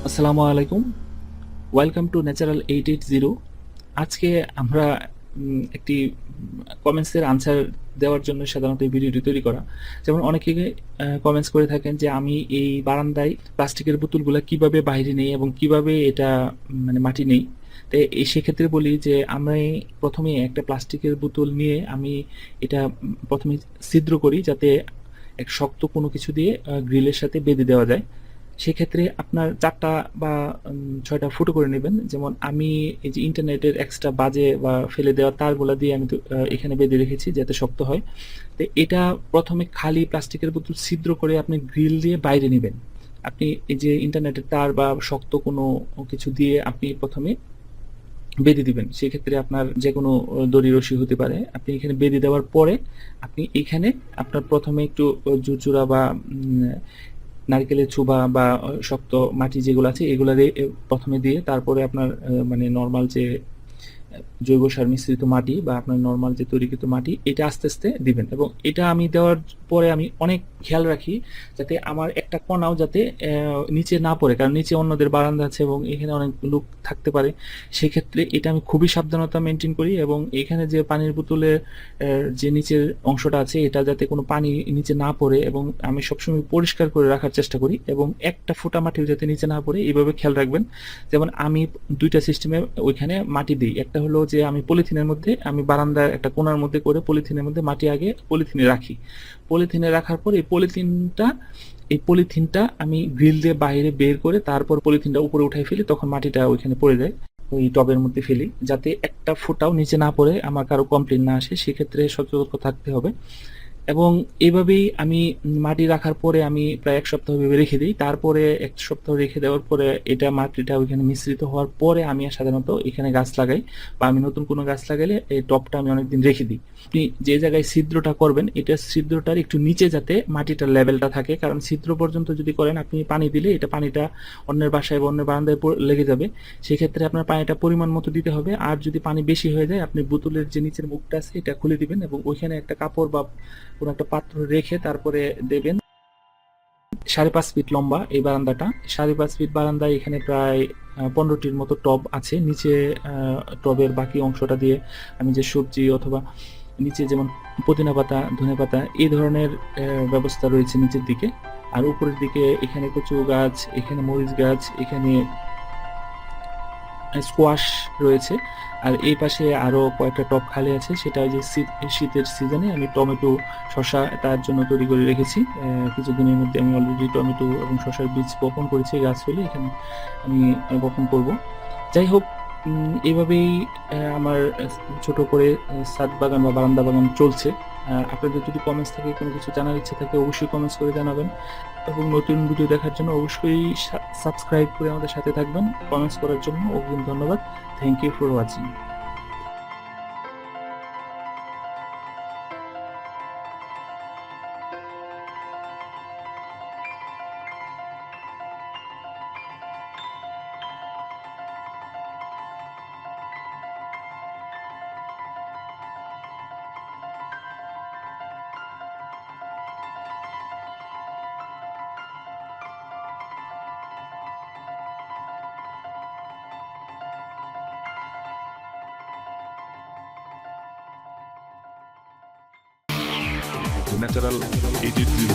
আসসালামু আলাইকুম। Welcome to natural 880। আজকে আমরা একটি কমেন্টসের আনসার দেওয়ার জন্য সাধারণত এই ভিডিওটি তৈরি করা। যেমন অনেকে কমেন্টস করে থাকেন যে আমি এই বারান্দায় প্লাস্টিকের বোতলগুলা কিভাবে বাইরে নেই এবং কিভাবে এটা মানে মাটি নেই। তো সেক্ষেত্রে বলি যে আমি প্রথমে একটা প্লাস্টিকের বোতল নিয়ে আমি এটা প্রথমে ছিদ্র করি যাতে এক শক্ত কোনো কিছু দিয়ে গ্রিলের সাথে বেঁধে দেওয়া যায়। সেক্ষেত্রে আপনার ৪ টা বা ৬ টা ফুটো করে নেবেন। যেমন আমি এই যে ইন্টারনেটের এক্সট্রা বাজে বা ফেলে দেওয়া তারগুলা দিয়ে আমি তো এখানে বেঁধে রেখেছি যাতে শক্ত হয়। তো এটা প্রথমে খালি প্লাস্টিকের বোতল ছিদ্র করে আপনি গ্রিল দিয়ে বাইরে নিবেন। আপনি এই যে ইন্টারনেটের তার বা শক্ত কোনো কিছু দিয়ে আপনি প্রথমে বেঁধে দিবেন। সেক্ষেত্রে আপনার যেকোনো দড়ি রশি হতে পারে। আপনি এখানে বেঁধে দেওয়ার পরে আপনি এখানে আপনার প্রথমে একটু জুচুরা বা নারকেলের ছোবা বা শক্ত মাটি যেগুলো আছে এগুলা দিয়ে প্রথমে দিয়ে তারপরে আপনার মানে নরমাল যে জৈব সার মিশ্রিত মাটি বা আপনার নরমাল যে তৈরিকৃত মাটি এটা আস্তে আস্তে দিবেন এবং এটা আমি দেওয়ার পরে আমি অনেক খেয়াল রাখি যাতে আমার একটা কণাও যাতে নিচে না পড়ে, কারণ নিচে অন্যদের বারান্দা আছে এবং এখানে অনেক লোক থাকতে পারে। সেক্ষেত্রে এটা আমি খুবই সাবধানতা মেনটেন করি এবং এখানে যে পানির বোতলের যে নিচের অংশটা আছে এটা যাতে কোনো পানি নিচে না পড়ে এবং আমি সবসময় পরিষ্কার করে রাখার চেষ্টা করি এবং একটা ফোঁটা মাটিও যাতে নিচে না পড়ে এইভাবে খেয়াল রাখবেন। যেমন আমি ২ টা সিস্টেমে ওইখানে মাটি দিই। একটা হলো যে আমি পলিথিনের মধ্যে আমি বারান্দার একটা কোণার মধ্যে করে পলিথিনের মধ্যে মাটি আগে পলিথিনে রাখি। পলিথিনে রাখার পর এই পলিথিনটা আমি গ্রিল দিয়ে বাইরে বের করে তারপর পলিথিনটা উপরে উঠায় ফেলি, তখন মাটিটা ওইখানে পড়ে যায়। ওই টবের মধ্যে ফেলি যাতে একটা ফোঁটাও নিচে না পড়ে আমার কারো কমপ্লেইন না আসে। সেক্ষেত্রে সতর্ক থাকতে হবে। এবং এভাবেই আমি মাটি রাখার পরে আমি প্রায় ১ সপ্তাহ ভেবে রেখে দিই। তারপরে ১ সপ্তাহ রেখে দেওয়ার পরে এটা মাটিটা ওইখানে মিশ্রিত হওয়ার পরে আমি সাধারণত এখানে গাছ লাগাই বা আমি নতুন কোনো গাছ লাগাইলে এই টবটা আমি অনেকদিন রেখে দিই। আপনি যে জায়গায় ছিদ্রটা করবেন এটা ছিদ্রটার একটু নিচে যাতে মাটিটার লেভেলটা থাকে, কারণ ছিদ্র পর্যন্ত যদি করেন আপনি পানি দিলে এটা পানিটা অন্যের বাসায় বা অন্যের বারান্দায় লেগে যাবে। সেক্ষেত্রে আপনার পানিটা পরিমাণ মতো দিতে হবে। আর যদি পানি বেশি হয়ে যায় আপনি বোতলের যে নিচের মুখটা আছে এটা খুলে দিবেন এবং ওইখানে একটা কাপড় বা কোনো একটা পাত্র রেখে তারপরে দেবেন। ৫.৫ ফিট লম্বা এই বারান্দাটা। ৫.৫ ফিট বারান্দায় এখানে প্রায় ১৫টির মতো টব আছে। নিচে টবের বাকি অংশটা দিয়ে আমি যে সবজি অথবা নিচে যেমন পুদিনা পাতা, ধনেপাতা এই ধরনের ব্যবস্থা রয়েছে নিচের দিকে। আর উপরের দিকে এখানে কচু গাছ, এখানে মরিচ গাছ, এখানে স্কোয়াশ রয়েছে। আর এই পাশে আরো কয়েকটা টব খালি আছে, সেটা ওই যে শীতের সিজনে আমি টমেটো, শসা তার জন্য তৈরি করে রেখেছি। কিছুদিনের মধ্যে আমি অলরেডি টমেটো এবং শসার বীজ বপন করেছি, গাছ হলে এখানে আমি বপন করব। যাই হোক, এভাবেই আমার ছোট করে ছাদ বাগান বা বারান্দা বাগান চলছে। আপনাদের যদি কমেন্টস থাকে, কোনো কিছু জানার ইচ্ছা থাকে অবশ্যই কমেন্টস করে জানাবেন এবং নতুন ভিডিও দেখার জন্য অবশ্যই সাবস্ক্রাইব করে আমাদের সাথে থাকবেন। কমেন্টস করার জন্য অগ্রিম ধন্যবাদ। Thank you for watching. Natural 880।